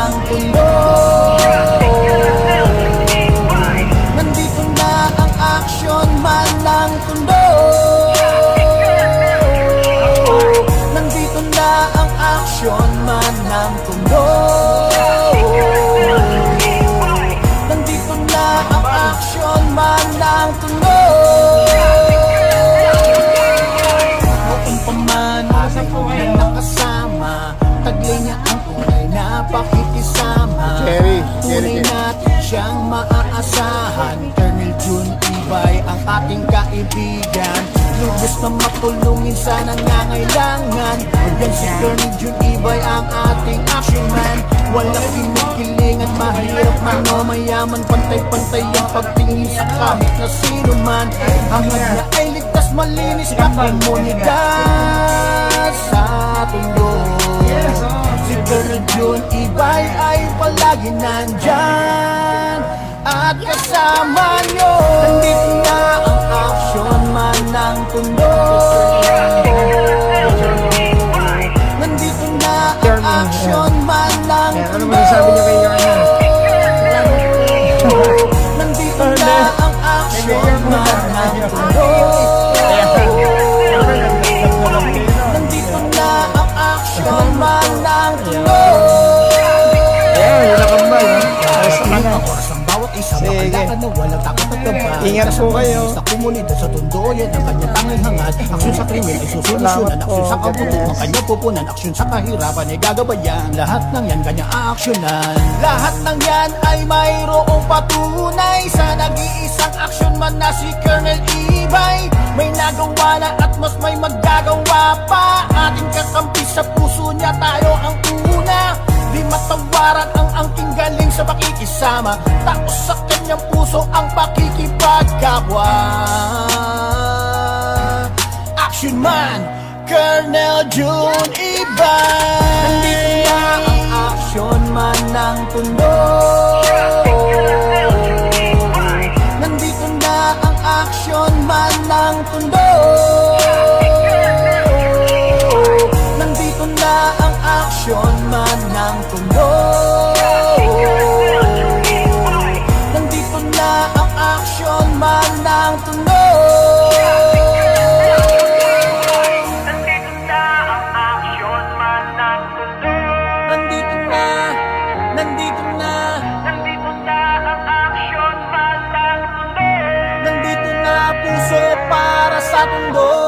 ng tundo. Nandito na ang action man ng tundo. Nandito na ang action man ng tundo. Nandito na ang action man ng tundo. Noong paman ay nakasama, taglay niya ang tunay na pakikisama. Tunay natin siyang maaasahan. Colonel June Ibay ang ating kaibigan, lubos na matulungin sa nangangailangan. Yan si Colonel June Ibay ang ating action man. Walang kinikiling at mahirap man o mayaman, pantay-pantay ang pagtingin sa kahit na sino man. Hangad na ay ligtas, malinis na komunidad sa tundo. Si Colonel June Ibay ay palagi nandyan at kasama nyo. Nandito na ang action man ng tundo. Nandito na ang action man ng tundo. Ano masasabi niyo kay Yorme? Nandito na ang action man ng tundo. Nandito na ang action man ng tundo. Ayan, wala kang bal, no? Ayos na ka na. Sige. Ingat po kayo. Sa komunidad sa tundo, yan ang kanyang tanging hangad. Aksyon sa krimen ay susolusyonan, aksyon sa kabutuhan, kanyang pupunan, aksyon sa kahirapan ay gagabayan. Lahat ng yan kanyang aaksyonan. Lahat ng yan ay mayroong patunay sa nag-iisang aksyon man na si Colonel Ibay. May nagawa na at mas may maggagawa pa. Ating kakampi sa puso niya, tayo ang una. Di matawaran ang angking galing sa pakikisama. Tapos sa kanyang puso ang pakikipagkapwa. Action man, Colonel June Ibay. Nandito na ang action man ng tundo. Nandito na ang action man ng tundo. Nandito na ang action man ng tundo. Nandito na ang action man ng tundo. Nandito na ang action man ng tundo. Nandito na, nandito na, Nandito na ang action man ng tundo. nandito na puso para sa tundo.